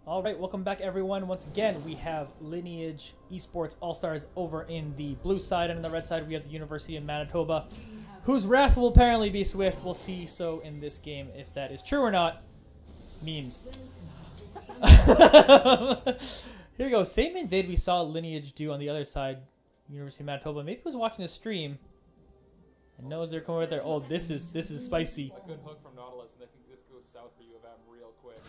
All right, welcome back, everyone. Once again, we have Lineage Esports All-Stars over in the blue side, and on the red side, we have the University of Manitoba, whose wrath will apparently be swift. We'll see so in this game if that is true or not. Memes. Here we go. Same invade we saw Lineage do on the other side, University of Manitoba. Maybe he was watching the stream and knows they're coming right there. Oh, this is spicy. A good hook from Nautilus, and I think this goes south for UofM real quick.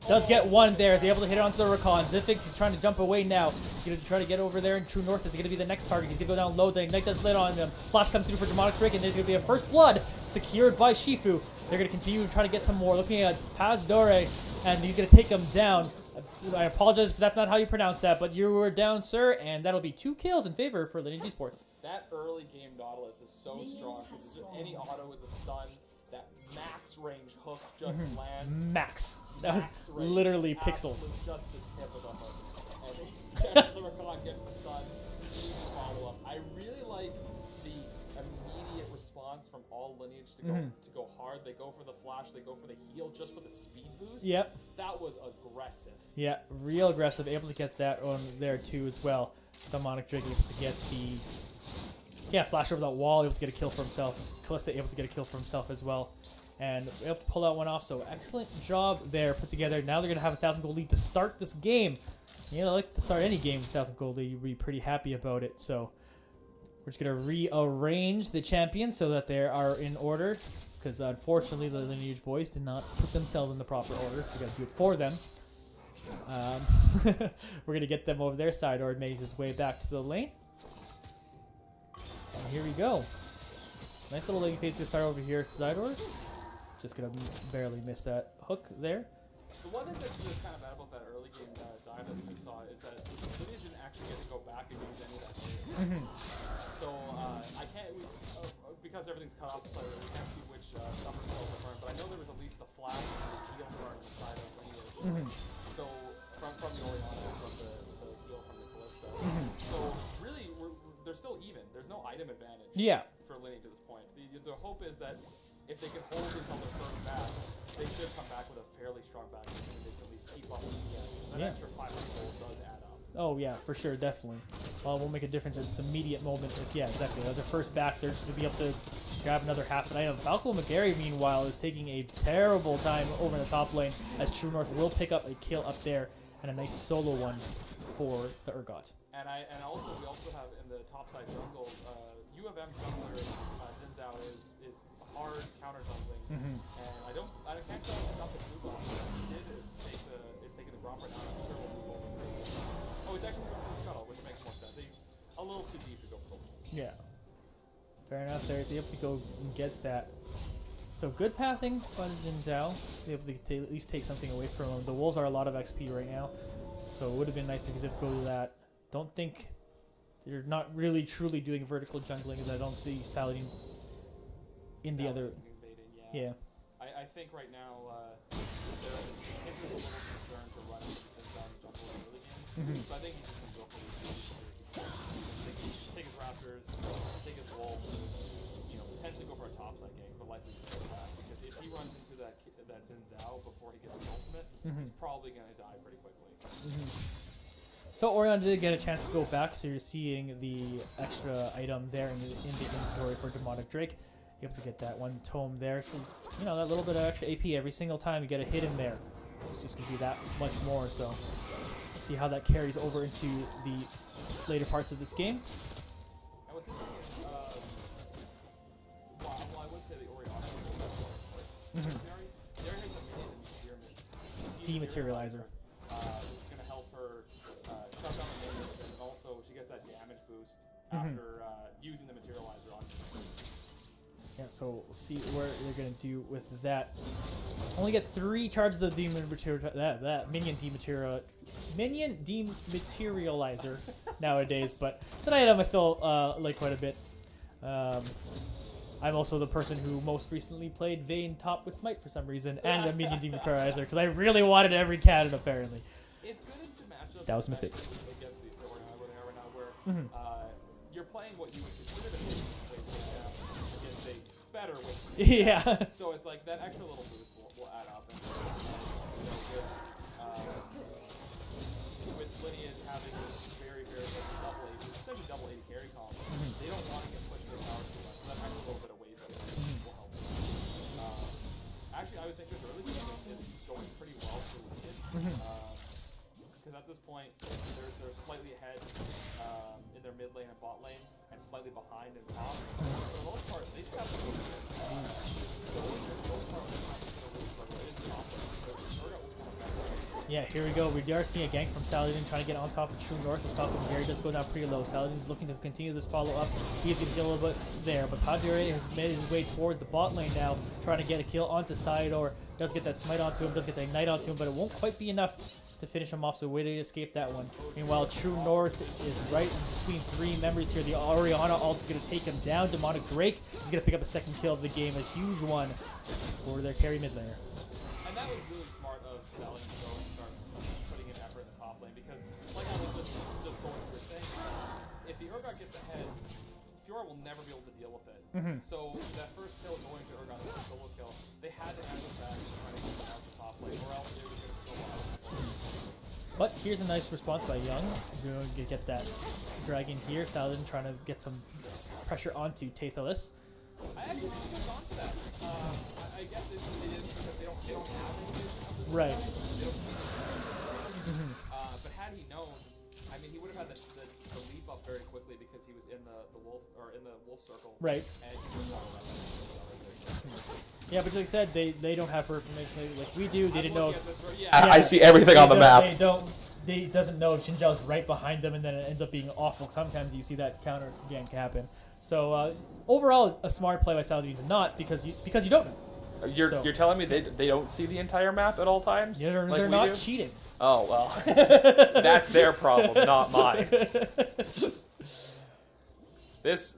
Does get one there. Is able to hit it onto the recon. Zifix is trying to jump away now. He's going to try to get over there, and True North is going to be the next target. He's going to go down low. The Ignite does lit on him. Flash comes through for Demonic Drake, and there's going to be a first blood secured by Shifu. They're going to continue to try to get some more. Looking at Paz Dore, and he's going to take him down. I apologize if that's not how you pronounce that, but you were down, sir, and that'll be 2 kills in favor for Lineage Esports. That early game Nautilus is so strong because any auto is a stun. That max range hook just lands. Max. That was literally pixels. Just the tip of the hook. And catches the recon, gets the stun, follow up. I really like the immediate response from all Lineage to go hard. They go for the flash, they go for the heal just for the speed boost. Yep. That was aggressive. Yeah, real aggressive. Able to get that on there too as well. Demonic Drake able to get the flash over that wall, able to get a kill for himself. Kalista able to get a kill for himself as well. And able to pull that one off, so excellent job there put together. Now they're going to have a 1,000 gold lead to start this game. You know, like to start any game with 1,000 gold lead, you'd be pretty happy about it. So we're just going to rearrange the champions so that they are in order. Because unfortunately, the Lineage boys did not put themselves in the proper order, so we got to do it for them. We're going to get them over their side, or make his way back to the lane. And here we go. Nice little lane phase to start over here, side order. Just gonna barely miss that hook there. The one thing that's really kind of bad about that early game dive that we saw is that Lineage didn't actually get to go back and use any of that data. So I can't, because everything's cut off, so we can't see which summer spells are burned, but I know there was at least the flash and the heal card on the side of Lineage. So from the Oriana and from the heal from the Kalista. So really, they're still even. There's no item advantage for Lineage at this point. The hope is that if they can hold until their first back, they should come back with a fairly strong back and they can at least keep up with CS. That extra 500 gold does add up. Oh yeah, for sure, definitely. Well, it will make a difference at this immediate moment. Exactly. Their first back, they're just going to be able to grab another half an item. Falco McGarry, meanwhile, is taking a terrible time over in the top lane, as True North will pick up a kill up there, and a nice solo one for the Urgot. And also we also have in the topside jungle, UofM jungler Zinzao is hard counter jungling, and I can't tell about the blue buff. He is taking the Gromp right now. I'm sure we'll move over. Oh, he's actually going for the scuttle, which makes more sense. He's a little too deep to go for the wall. Yeah. Fair enough there. He's able to go and get that. So good pathing by Zinzao. He's able to at least take something away from him. The wolves are a lot of XP right now, so it would have been nice if he could go to that. Don't think they're not really truly doing vertical jungling, as I don't see Saladin in the other. Yeah. I think right now there's a little concern to run into Zinzao in the jungle in the early game. So I think he's just going to go for these. Take his Raptors, take his Wolves, potentially go for a topside gank, but likely go back. Because if he runs into that Zinzao before he gets his ultimate, he's probably going to die pretty quickly. So Orion did get a chance to go back, so you're seeing the extra item there in the inventory for Demonic Drake. Able to get that one tome there, so that little bit of extra AP every single time you get a hit in there. It's just going to be that much more, so we'll see how that carries over into the later parts of this game. And what's interesting is, well, I would say the Oriana is there has a minion Dematerializer. Which is going to help her shut down the minions, and also she gets that damage boost after using the materializer on her. Yeah, so we'll see what they're going to do with that. Only get 3 charges of minion dematerializer nowadays, but that item I still like quite a bit. I'm also the person who most recently played Vayne top with Smite for some reason, and a minion dematerializer, because I really wanted every cannon apparently. It's good into matchups. That was a mistake. Against the Oriana where they are right now, where you're playing what you would consider the minion against a better with. Yeah. So it's like that extra little boost will add up and gives Because at this point, they're slightly ahead in their mid lane and bot lane, and slightly behind in top. For the most part, they just have to go here. The only most part of the time is top lane. So Urgot will come back. Yeah, here we go. We are seeing a gank from Saladin trying to get on top of True North. His top of Gary does go down pretty low. Saladin's looking to continue this follow-up. He's going to get a little bit there, but Kadire has made his way towards the bot lane now, trying to get a kill onto Sidor. Does get that smite onto him, does get the ignite onto him, but it won't quite be enough to finish him off, so way to escape that one. Meanwhile, True North is right between three members here. The Orianna ult is going to take him down. Demonic Drake is going to pick up a second kill of the game, a huge one for their carry mid laner. And that was really smart of Saladin to go and start putting in effort in the top lane, because like I was just going through saying, if the Urgot gets ahead, Fiora will never be able to deal with it. So that first kill going to Urgot, the solo kill, they had to add it back and try to get out the top lane, or else they were going to still out. But here's a nice response by Young. Going to get that dragon here. Saladin trying to get some pressure onto Tathalis. I actually think he goes on to that. I guess it is because they don't have any. Right. They don't see but had he known, I mean, he would have had the leap up very quickly because he was in the wolf circle. Right. And he would have thought about that. Yeah, but like I said, they don't have her like we do. They didn't know. I see everything on the map. They doesn't know if Xinjiao's right behind them, and then it ends up being awful. Sometimes you see that counter gank happen. So overall, a smart play by Saladin, not because you don't know. You're telling me they don't see the entire map at all times? Yeah, like they're not cheating. Oh well, that's their problem, not mine. This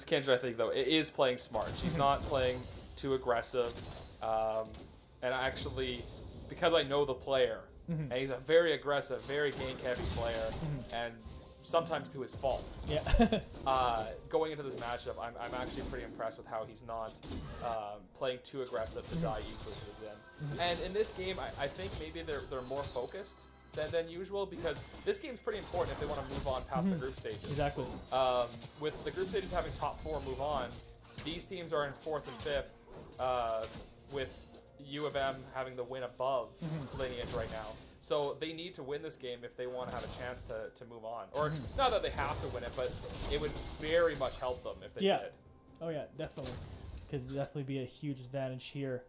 Kendra, I think though, is playing smart. She's not playing too aggressive, and actually, because I know the player, and he's a very aggressive, very gank-heavy player, and sometimes to his fault. Yeah. Going into this matchup, I'm actually pretty impressed with how he's not playing too aggressive to die easily to the Zen. And in this game, I think maybe they're more focused than usual, because this game's pretty important if they want to move on past the group stages. Exactly. With the group stages having top 4 move on, these teams are in 4th and 5th, with UofM having the win above Lineage right now. So they need to win this game if they want to have a chance to move on. Or not that they have to win it, but it would very much help them if they did. Oh yeah, definitely. Could definitely be a huge advantage here.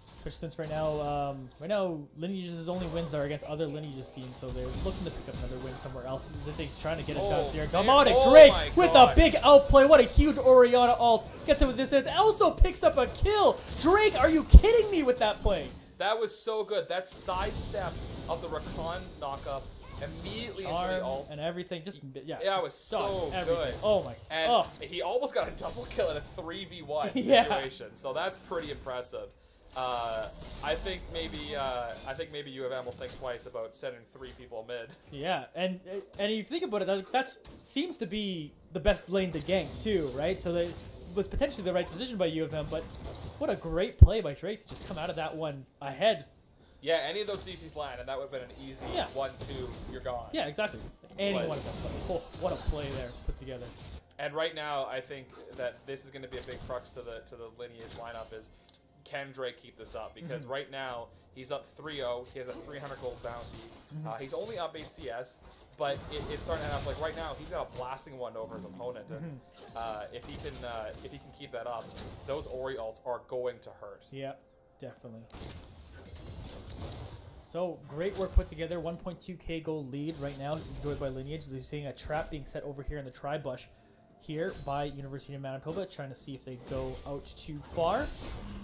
Especially since right now Lineage's only wins are against other Lineage's teams, so they're looking to pick up another win somewhere else. Zithig's trying to get it done here. Demonic Drake with a big outplay. What a huge Orianna ult. Gets it with this. It also picks up a kill. Drake, are you kidding me with that play? That was so good. That sidestep of the Rakan knockup immediately into the ult. And everything. Just, yeah. Yeah, it was so good. Oh my. And he almost got a double kill in a 3v1 Yeah. situation. So that's pretty impressive. I think maybe UofM will think twice about sending 3 people mid. Yeah, and if you think about it, that seems to be the best lane to gank too, right? So that was potentially the right decision by UofM, but what a great play by Drake to just come out of that one ahead. Yeah, any of those CCs land, and that would have been an easy 1-2. You're gone. Yeah, exactly. Any one of them. Oh, what a play there put together. And right now, I think that this is going to be a big crux to the Lineage lineup is, can Drake keep this up? Because right now, he's up 3-0. He has a 300 gold bounty. He's only up 8 CS, but it's starting to end up, like right now, he's got a blasting one over his opponent. And if he can keep that up, those Ori ults are going to hurt. Yeah, definitely. So, great work put together. 1.2k gold lead right now, enjoyed by Lineage. They're seeing a trap being set over here in the tri-bush here by University of Manitoba, trying to see if they go out too far.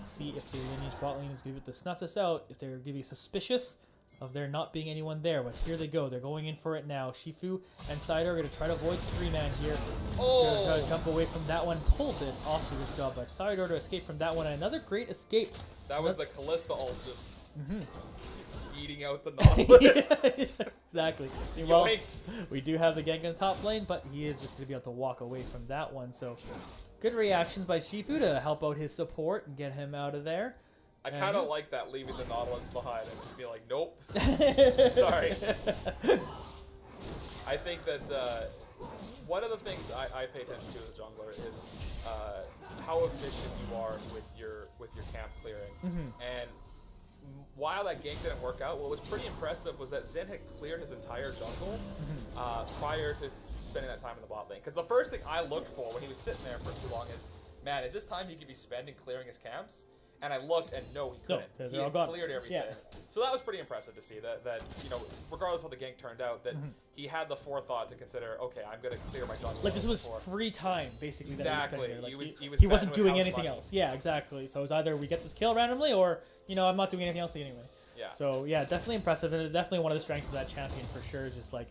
See if the Lineage bot lane is going to snuff this out, if they're going to be suspicious of there not being anyone there. But here they go. They're going in for it now. Shifu and Cider are going to try to avoid the 3-man here. Going to try to jump away from that one. Pulled it off to this job by Cider to escape from that one. And another great escape. That was the Callista ult just eating out the Nautilus. Exactly. Well, we do have the gank in the top lane, but he is just going to be able to walk away from that one. So good reactions by Shifu to help out his support and get him out of there. I kind of like that, leaving the Nautilus behind and just be like, nope. Sorry. I think that one of the things I pay attention to as a jungler is how efficient you are with your camp clearing. And while that gank didn't work out, what was pretty impressive was that Zen had cleared his entire jungle prior to spending that time in the bot lane. Because the first thing I looked for when he was sitting there for too long is, man, is this time he could be spending clearing his camps? And I looked, and no, he couldn't. No, he they're all had gone. cleared everything. Yeah. So that was pretty impressive to see that you know, regardless of how the gank turned out, that he had the forethought to consider, okay, I'm going to clear my jungle. Like this was before. free time, basically. Exactly. That he, was He he was wasn't betting doing with house anything money. else. Yeah, exactly. So it was either we get this kill randomly, or you know, I'm not doing anything else anyway. Yeah. So yeah, definitely impressive, and definitely one of the strengths of that champion for sure. Is just like,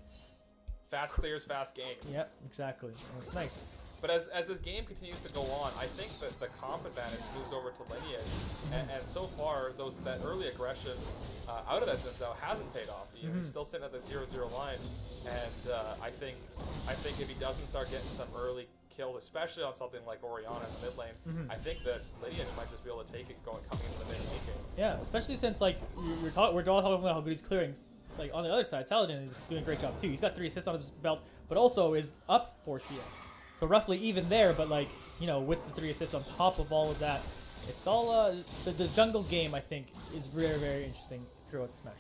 Fast clears, fast ganks. yep, exactly. And it's nice. But as this game continues to go on, I think that the comp advantage moves over to Lineage, and so far that early aggression out of that Zinzao hasn't paid off. You know, he's still sitting at the 0-0 line, and I think if he doesn't start getting some early kills, especially on something like Orianna in the mid lane, I think that Lineage might just be able to take it coming into the mid game. Yeah, especially since like we're all talking about how good he's clearing. Like on the other side, Saladin is doing a great job too. He's got 3 assists on his belt, but also is up 4 CS. So roughly even there, but like, you know, with the 3 assists on top of all of that, it's all the jungle game, I think, is very, very interesting throughout this match.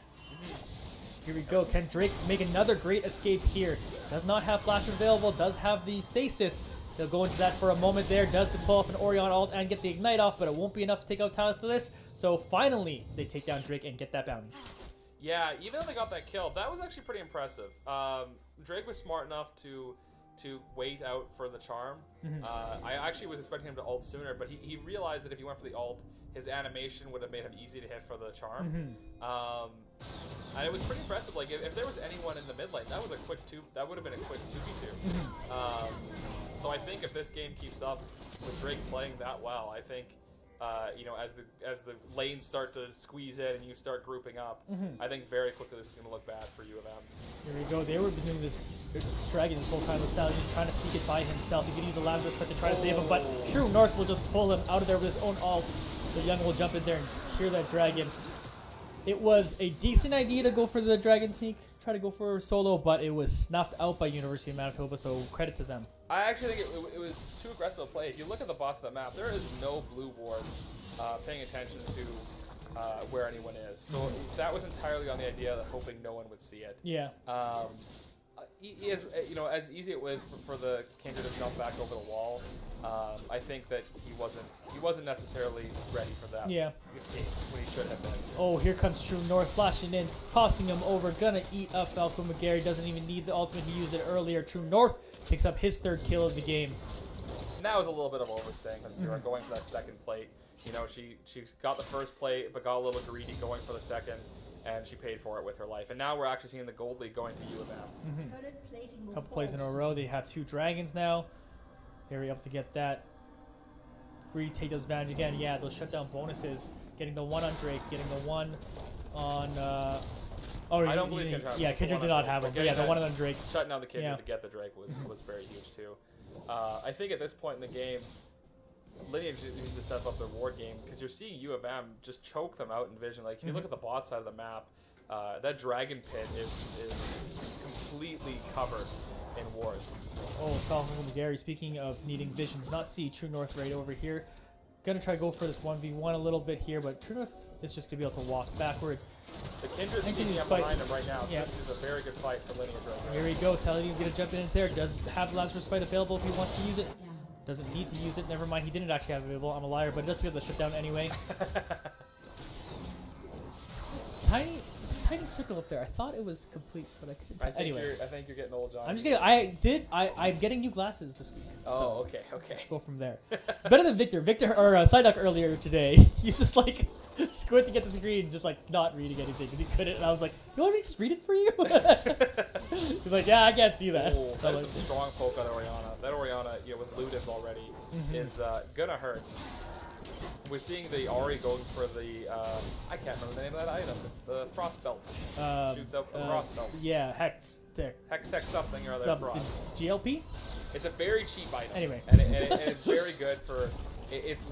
Here we go. Can Drake make another great escape here? Does not have flash available, does have the stasis. He'll go into that for a moment there, does the pull off an Orion ult and get the ignite off, but it won't be enough to take out Talus for this. So finally, they take down Drake and get that bounty. Yeah, even though they got that kill, that was actually pretty impressive. Drake was smart enough to wait out for the charm. I actually was expecting him to ult sooner, but he realized that if he went for the ult, his animation would have made him easy to hit for the charm. And it was pretty impressive. Like if there was anyone in the mid lane, that would have been a quick 2v2. So I think if this game keeps up with Drake playing that well, I think you know, as the lanes start to squeeze in and you start grouping up, I think very quickly this is going to look bad for UofM. Here we go. They were doing this dragon this whole time with Saladin trying to sneak it by himself. He could use a Lamb's Respect to try to save him, but True North will just pull him out of there with his own ult. So Young will jump in there and secure that dragon. It was a decent idea to go for the dragon sneak, try to go for solo, but it was snuffed out by University of Manitoba, so credit to them. I actually think it was too aggressive a play. If you look at the boss of the map, there is no blue wards paying attention to where anyone is. So that was entirely on the idea of hoping no one would see it. Yeah. You know, as easy it was for the Kindred to jump back over the wall, I think that he wasn't necessarily ready for that escape when he should have been. Oh, here comes True North flashing in, tossing him over, gonna eat up Falco McGarry, doesn't even need the ultimate, he used it earlier. True North picks up his 3rd kill of the game. And that was a little bit of overstaying because we were going for that 2nd plate. You know, she got the 1st plate, but got a little greedy going for the 2nd. And she paid for it with her life. And now we're actually seeing the Gold League going to UofM. Couple plays in a row. They have 2 dragons now. They're able to get that. Free take those advantage again. Yeah, those shutdown bonuses. Getting the 1 on Drake. Getting the 1 on... I don't believe Kindred. Yeah, Kindred did not have him. But yeah, the 1 on Drake. Shutting down the Kindred to get the Drake was very huge too. I think at this point in the game, Lineage needs to step up their ward game because you're seeing UofM just choke them out in vision. Like if you look at the bot side of the map, that dragon pit is completely covered in wards. Oh, Falcon McGarry, speaking of needing visions, not see True North right over here. Gonna try to go for this 1v1 a little bit here, but True North is just gonna be able to walk backwards. The Kindred's sneaking up behind him right now, so this is a very good fight for Lineage right now. Here we go, Saladin's gonna jump in there, doesn't have Lance Respite available if he wants to use it. Doesn't need to use it. Never mind, he didn't actually have it available. I'm a liar, but it does be able to shut down anyway. Tiny circle up there. I thought it was complete, but I couldn't tell. Anyway. I think you're getting old, John. I'm just kidding. I'm getting new glasses this week. Oh, so okay. Go from there. Better than Victor. Or Psyduck earlier today. He's just like squinting at the screen, just like not reading anything because he couldn't. And I was like, you want me to just read it for you? He's like, yeah, I can't see that. Oh, that's some strong poke on Orianna. That Orianna, you know, with Ludens already, is gonna hurt. We're seeing the Ahri going for the, I can't remember the name of that item. It's the Frost Belt. Shoots out the Frost Belt. Yeah, Hex Tech. Hex something or other Frost. GLP? It's a very cheap item. Anyway. And it's very good for, it's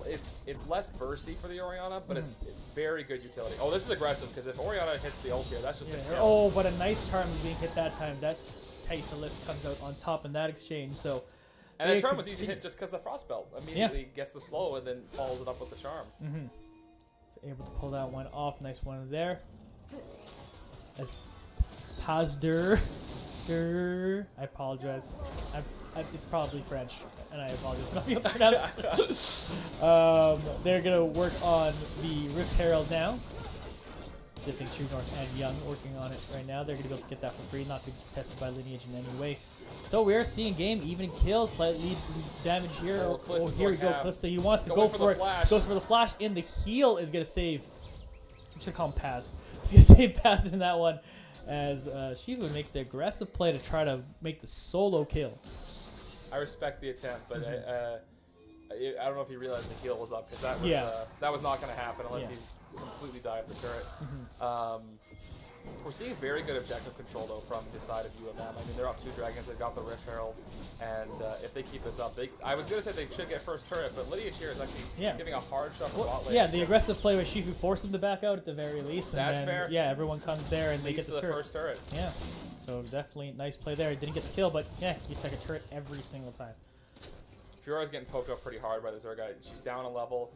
less bursty for the Orianna, but it's very good utility. Oh, this is aggressive, because if Orianna hits the ult here, that's just a kill. Oh, but a nice charm is being hit that time. That's tight. The list comes out on top in that exchange, so... And the charm was easy to hit just because the Frost Belt immediately gets the slow and then follows it up with the charm. So able to pull that one off. Nice one there. As Pazder. I apologize. It's probably French, and I apologize for not being able to pronounce it. They're going to work on the Rift Herald now. Zipping True North and Young working on it right now. They're going to be able to get that for free, not being tested by Lineage in any way. So we are seeing game, even kills, slightly damage here. Oh, here we go. Calista, he wants to go for it. Goes for the flash, and the heal is going to save. I should call him Paz. He's going to save Paz in that one, as Shifu makes the aggressive play to try to make the solo kill. I respect the attempt, but I don't know if he realized the heal was up, because that was not going to happen unless he completely dived the turret. We're seeing very good objective control though from the side of UofM. I mean, they're up 2 dragons. They've got the Rift Herald, and if they keep this up, I was gonna say they should get first turret, but Lineage here is actually giving a hard shove to bot lane. Yeah, the aggressive play with Shifu forced them to back out at the very least. And That's then, fair. Yeah, everyone comes there and they get the first turret. Yeah, so definitely nice play there. He didn't get the kill, but yeah, you take a turret every single time. Fiora's getting poked up pretty hard by the Zerga. She's down a level.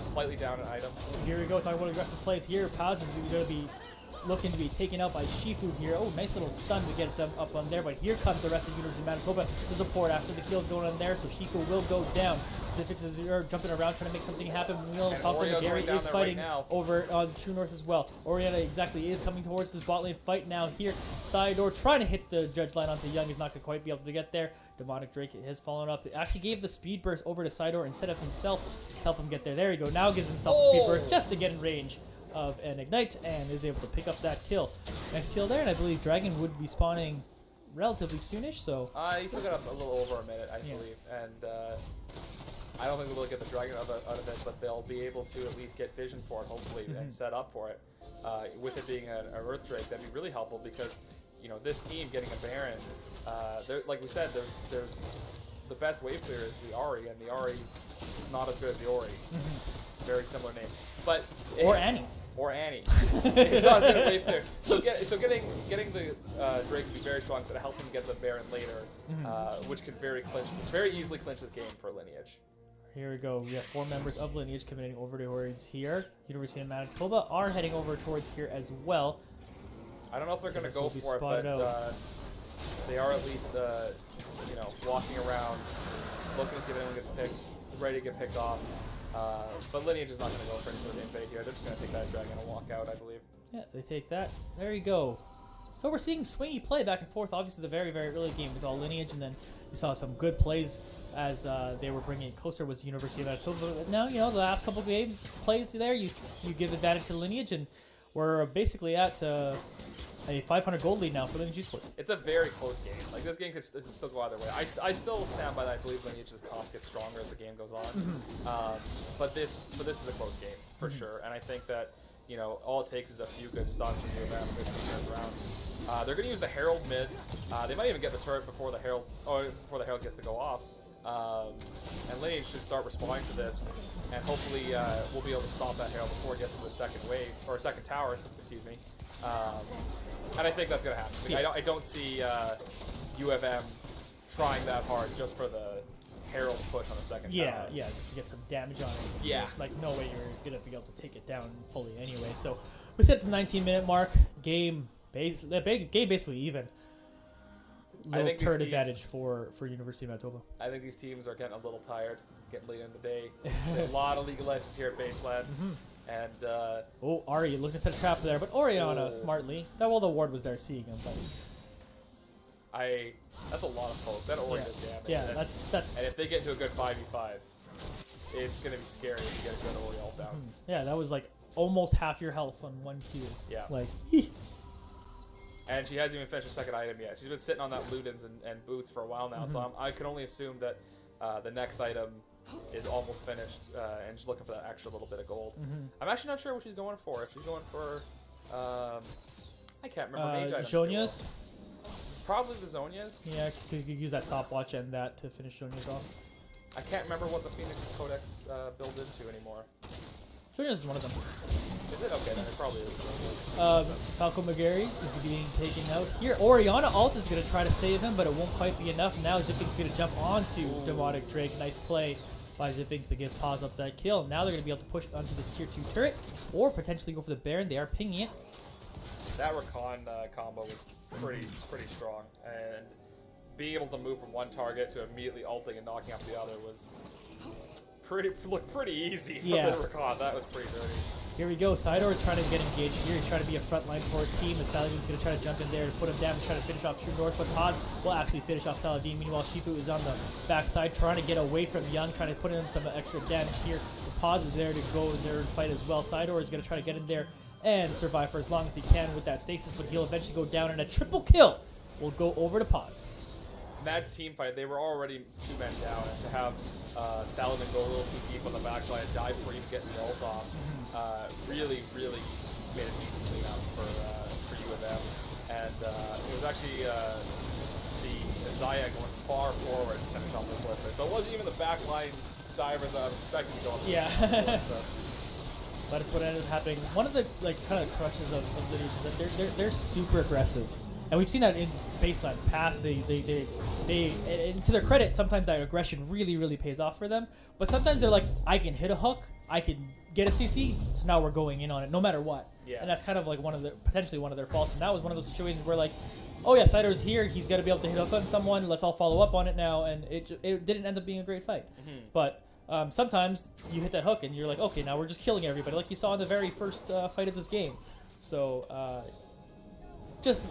Slightly down an item. Here we go, talking about aggressive plays here. Paz is going to be looking to be taken out by Shifu here. Oh, nice little stun to get them up on there, but here comes the rest of the University of Manitoba to support after the kill's going on there, so Shifu will go down. Zifix is jumping around trying to make something happen. Gary is fighting over on True North as well. Oriana exactly is coming towards this bot lane fight now here. Sidor trying to hit the judge line onto Young. He's not going to quite be able to get there. Demonic Drake has fallen up. It actually gave the speed burst over to Sidor instead of himself help him get there. There you go. Now gives himself the speed burst just to get in range of an ignite and is able to pick up that kill. Nice kill there, and I believe Dragon would be spawning relatively soonish. So he still got a little over a minute, I believe, and I don't think they'll get the Dragon out of it, but they'll be able to at least get vision for it, hopefully, and set up for it. With it being an Earth Drake, that'd be really helpful because this team getting a Baron, like we said, there's the best wave clear is the Ahri, and the Ahri is not as good as the Ori. Very similar names, but Annie. Or Annie. It's not going to wave clear. So getting the Drake would be very strong, so to help him get the Baron later, which could very easily clinch this game for Lineage. Here we go. We have 4 members of Lineage committing over towards here. University of Manitoba are heading over towards here as well. I don't know if they're going to go for it, but they are at least walking around, looking to see if anyone gets picked, ready to get picked off. But Lineage is not going to go for any sort of invade here. They're just going to take that dragon and walk out, I believe. Yeah, they take that. There you go. So we're seeing swingy play back and forth. Obviously, the very, very early game was all Lineage, and then you saw some good plays as they were bringing it closer was University of Manitoba. But now, the last couple of games plays there, you give advantage to Lineage, and we're basically at a 500 gold lead now for Lineage Esports. It's a very close game. Like, this game could still go either way. I still stand by that. I believe Lineage's comp gets stronger as the game goes on. But this is a close game for sure. And I think that all it takes is a few good stuns from UofM to turn around. They're going to use the Herald mid. They might even get the turret before the Herald gets to go off. And Lineage should start responding to this, and hopefully we'll be able to stop that Herald before it gets to the second wave or second tower. Excuse me. And I think that's going to happen. Like, I don't see UofM trying that hard just for the Herald push on the second tower. Yeah, just to get some damage on it. Yeah. There's, like, no way you're going to be able to take it down fully anyway. So we set the 19-minute mark. Game basically even. Little turret advantage for University of Manitoba. I think these teams are getting a little tired, getting late in the day. A lot of League of Legends here at BaseLAN. And Ari looking to set a trap there, but Oriana smartly. The ward was there seeing him, but that's a lot of pokes. That Ori does damage. Yeah, that's. And if they get to a good 5v5, it's gonna be scary if you get a good Ori ult down. Yeah, that was like almost half your health on one Q. Yeah. Like. And she hasn't even finished her second item yet. She's been sitting on that Ludens and boots for a while now, so I can only assume that the next item is almost finished, and she's looking for that extra little bit of gold. I'm actually not sure what she's going for. If she's going for, I can't remember mage items. Zhonya's? Probably the Zhonya's. Yeah, you could use that stopwatch and that to finish Zhonya's off. I can't remember what the Phoenix Codex builds into anymore. Zhonya's is one of them. Is it? Okay, then it probably is. Falco McGarry is being taken out here. Oriana ult is going to try to save him, but it won't quite be enough. Now Zipping's going to jump onto Demonic Drake. Nice play by Zippings to give Paz up that kill. Now they're going to be able to push onto this tier 2 turret, or potentially go for the Baron. They are pinging it. That Rakan combo was pretty strong, and being able to move from one target to immediately ulting and knocking up the other was looked pretty easy for the Rakan. That was pretty dirty. Here we go. Sidor is trying to get engaged here. He's trying to be a front line for his team. The Saladin's going to try to jump in there to put him down and try to finish off True North, but Paz will actually finish off Saladin. Meanwhile, Shifu is on the backside trying to get away from Young, trying to put in some extra damage here. Paz is there to go in there and fight as well. Sidor is going to try to get in there and survive for as long as he can with that stasis, but he'll eventually go down, and a triple kill will go over to Paz. In that team fight, they were already 2 men down, and to have Saladin go a little too deep on the backside and die before even getting the ult off, really made it easy to clean up for UofM. And it was actually the Zaya going far forward to finish off the cliff there. So it wasn't even the backline divers that I was expecting to go on the Yeah. But it's what ended up happening. One of the kind of crushes of Lineage is that they're super aggressive, and we've seen that in BaseLAN's past. They and to their credit, sometimes that aggression really pays off for them. But sometimes they're like, I can hit a hook, I can get a CC, so now we're going in on it no matter what. Yeah. And that's kind of like potentially one of their faults. And that was one of those situations where like, oh yeah, Sidor's here, he's got to be able to hit a hook on someone. Let's all follow up on it now, and it didn't end up being a great fight, but. Sometimes you hit that hook and you're like, okay, now we're just killing everybody, like you saw in the very first fight of this game. So, just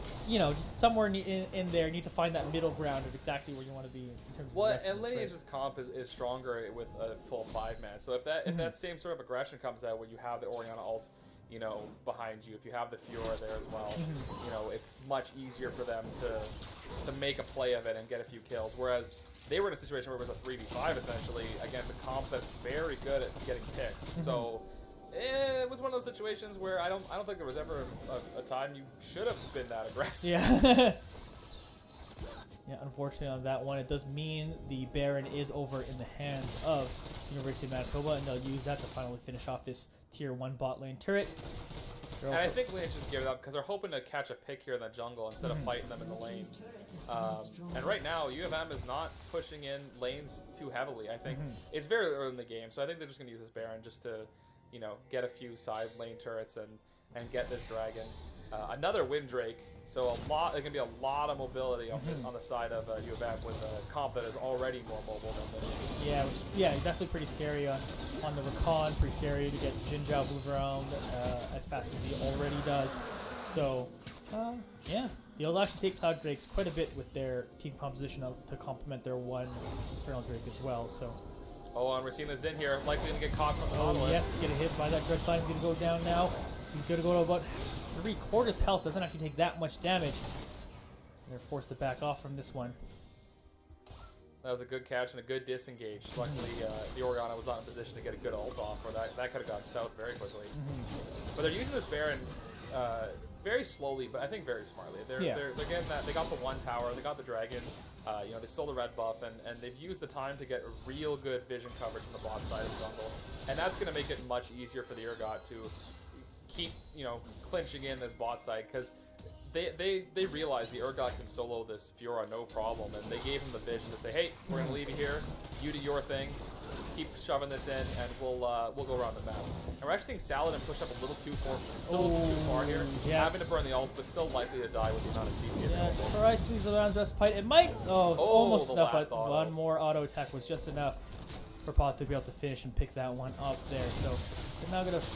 somewhere in there, you need to find that middle ground of exactly where you want to be in terms of. Well, and Lineage's comp is stronger with a full 5-man. So if that same sort of aggression comes out when you have the Orianna ult, behind you, if you have the Fiora there as well, it's much easier for them to make a play of it and get a few kills. Whereas they were in a situation where it was a 3v5 essentially against a comp that's very good at getting picks. So it was one of those situations where I don't think there was ever a time you should have been that aggressive. Yeah. Yeah, unfortunately on that one, it does mean the Baron is over in the hands of University of Manitoba, and they'll use that to finally finish off this tier 1 bot lane turret. And I think Lineage just give it up because they're hoping to catch a pick here in the jungle instead of fighting them in the lanes. And right now, UofM is not pushing in lanes too heavily. I think it's very early in the game, so I think they're just going to use this Baron just to, get a few side lane turrets and get this dragon. Another Windrake, so there's going to be a lot of mobility on the side of UofM with a comp that is already more mobile than Lineage. Yeah, definitely pretty scary on the Rakan, pretty scary to get Jinzhao move around as fast as he already does. So, yeah, they'll actually take Cloud Drakes quite a bit with their team composition to complement their one Infernal Drake as well. So. Oh, and we're seeing the Xin here, likely to get caught from the Nautilus. Yes, getting hit by that Drake line. He's going to go down now. He's going to go to about 3/4 health. Doesn't actually take that much damage. They're forced to back off from this one. That was a good catch and a good disengage. Luckily, the Orianna was not in position to get a good ult off, or that could have gone south very quickly. But they're using this Baron very slowly, but I think very smartly. They're getting that. They got the 1 tower, they got the dragon. They stole the red buff, and they've used the time to get a real good vision coverage from the bot side of the jungle, and that's going to make it much easier for the Urgot to keep clinching in this bot side, because they realize the Urgot can solo this Fiora no problem, and they gave him the vision to say, hey, we're going to leave you here, you do your thing, keep shoving this in, and we'll go around the map. And we're actually seeing Saladin push up a little too far here, having to burn the ult, but still likely to die with the amount of CC available. Christ, the round's respite. It might, almost enough, but one more auto attack was just enough for Paz to be able to finish and pick that one up there. So they're now going to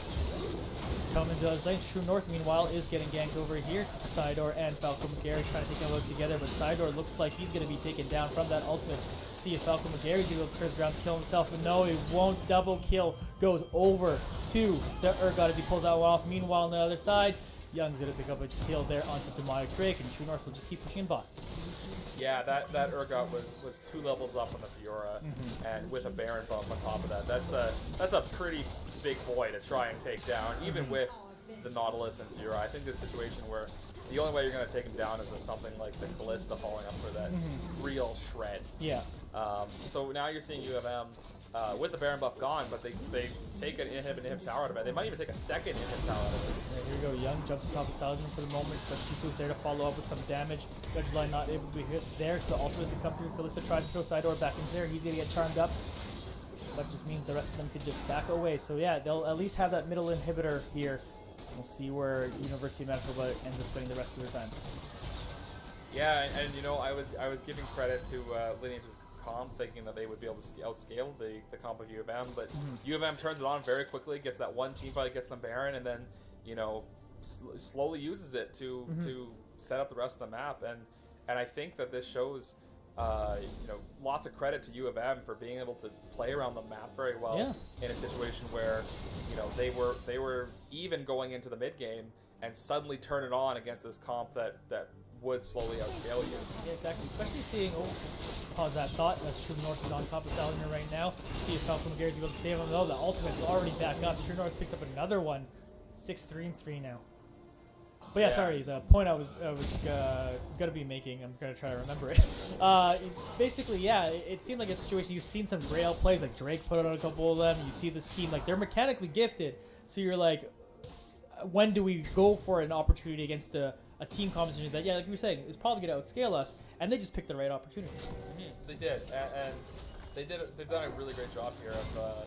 come into the lane. True North, meanwhile, is getting ganked over here. Sidor and Falco McGarry trying to take them out together, but Sidor looks like he's going to be taken down from that ultimate. See if Falco McGarry's going to turn around to kill himself, but no, he won't. Double kill goes over to the Urgot as he pulls that one off. Meanwhile, on the other side, Young's going to pick up a kill there onto Demonic Drake, and True North will just keep pushing bot. Yeah, that Urgot was 2 levels up on the Fiora, and with a Baron buff on top of that. That's a pretty big boy to try and take down, even with the Nautilus and Fiora. I think this situation where the only way you're going to take him down is with something like the Callista falling up for that real shred. Yeah. So now you're seeing UofM with the Baron buff gone, but they take an inhib tower out of it. They might even take a second inhib tower out of it. Yeah, here we go. Young jumps on top of Saladin for the moment, but Shifu's there to follow up with some damage. Judge line not able to be hit there, so the ultimates can come through. Callista tries to throw Sidor back into there. He's going to get charmed up. That just means the rest of them could just back away. So yeah, they'll at least have that middle inhibitor here. We'll see where University of Manitoba ends up spending the rest of their time. Yeah, and you know, I was giving credit to Lineage's comp, thinking that they would be able to outscale the comp of U of M, but U of M turns it on very quickly, gets that one team fight, gets them Baron, and then, you know, slowly uses it to set up the rest of the map. And I think that this shows, you know, lots of credit to U of M for being able to play around the map very well in a situation where, you know, they were even going into the mid game and suddenly turn it on against this comp that would slowly outscale you. Yeah, exactly. Especially seeing, pause that thought, as True North is on top of Salinger right now. See if Falcon McGarry's able to save him. Oh, the ultimate's already back up. True North picks up another one. 6-3-3 now. But yeah, sorry, the point I was gonna be making, I'm gonna try to remember it. Basically, yeah, it seemed like a situation, you've seen some Grail plays, like Drake put out a couple of them, you see this team, like, they're mechanically gifted, so you're like, when do we go for an opportunity against a team composition that, yeah, like you were saying, is probably going to outscale us, and they just picked the right opportunity. They did, and they've done a really great job here of,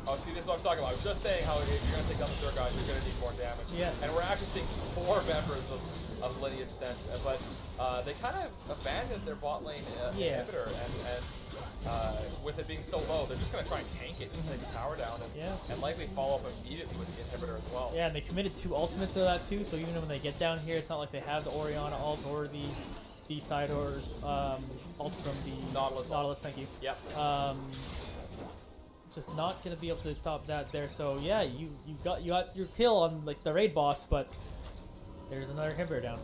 oh, see, this is what I'm talking about. I was just saying how if you're going to take down the third guy, you're going to need more damage. Yeah. And we're actually seeing 4 members of Lineage sent, but they kind of abandoned their bot lane inhibitor, and with it being so low, they're just going to try and tank it and take the tower down, and likely follow up immediately with the inhibitor as well. Yeah, and they committed 2 ultimates to that too, so even when they get down here, it's not like they have the Orianna ult or the Sidor's ult from the Nautilus, thank you. Yep. Just not gonna be able to stop that there. So yeah, you got your kill on like the raid boss, but there's another inhibitor down.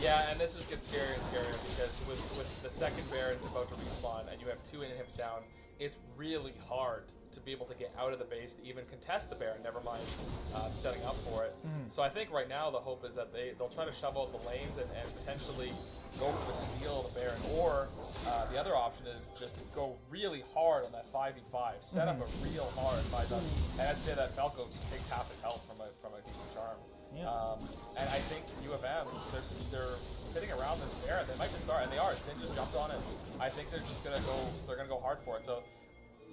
Yeah, and this just gets scarier and scarier because with the second Baron about to respawn and you have 2 inhibs down, it's really hard to be able to get out of the base to even contest the Baron, never mind setting up for it. So I think right now the hope is that they'll try to shove out the lanes and potentially go for the steal of the Baron, or the other option is just go really hard on that 5v5, set up a real hard 5v5, and I'd say that Falco takes half his health from a decent charm. Yeah. And I think U of M, they're sitting around this Baron. They might just start, and they are. They just jumped on it. I think they're just gonna go. They're gonna go hard for it. So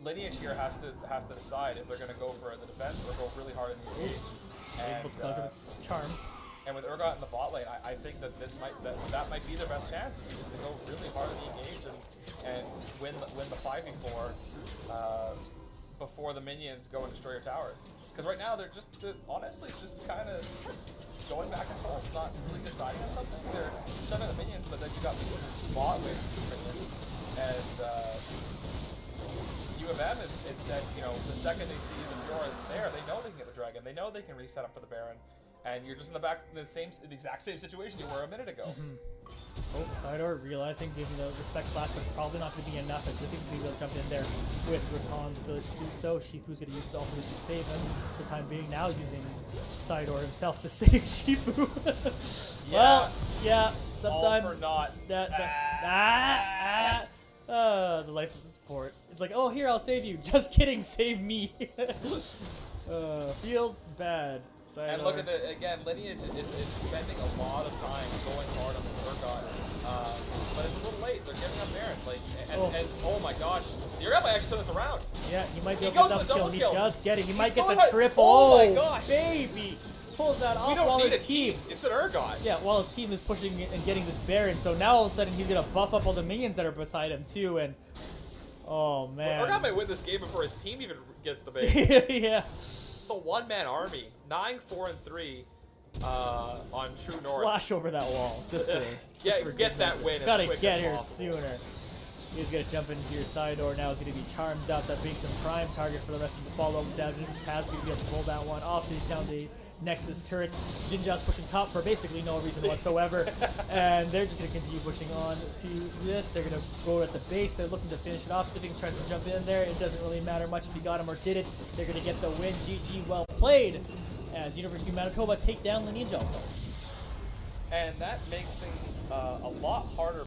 Lineage here has to decide if they're gonna go for the defense or go really hard in the engage. And charm. And with Urgot in the bot lane, I think that that might be their best chance is to go really hard in the engage and win the 5v4 before the minions go and destroy your towers. Because right now they're honestly just kind of going back and forth, not really deciding on something. They're shoving the minions, but then you got the bot with 2 minions, and U of M is that, you know, the second they see the Fiora there, they know they can get the dragon, they know they can reset up for the Baron, and you're just in the exact same situation you were a minute ago. Oh, Sidor realizing, given the respect flash, but it's probably not going to be enough. As Zico jumped in there with Rakan's ability to do so. Shifu's going to use his ultimate to save him. For the time being, now using Sidor himself to save Shifu. Well, yeah, sometimes all for naught. The life of the sport. It's like, oh, here, I'll save you. Just kidding, save me. Feels bad. And look at again, Lineage is spending a lot of time going hard on this Urgot, but it's a little late. They're giving up Baron, and oh my gosh, the Urgot might actually turn this around. Yeah, he might be able to double kill. He does get it. He might get the triple. Oh my gosh, baby! Pulls that off. We don't while need his a team. It's an Urgot. Yeah, while his team is pushing and getting this Baron, so now all of a sudden he's gonna buff up all the minions that are beside him too, and oh man, Urgot might win this game before his team even gets the base. Yeah. It's a one-man army, 9-4-3 on True North. Flash over that wall, just to get that win. Gotta as quick get as here possible. sooner. He's gonna jump into your side door now. He's gonna be charmed up. That makes him prime target for the rest of the follow-up down. Jinja's gonna be able to pull that one off. He's down the Nexus turret. Jinja's pushing top for basically no reason whatsoever, and they're just gonna continue pushing on to this. They're gonna go at the base. They're looking to finish it off. Siving's trying to jump in there. It doesn't really matter much if he got him or did it. They're gonna get the win. GG, well played, as University of Manitoba take down Lineage All-Stars. And that makes things a lot harder.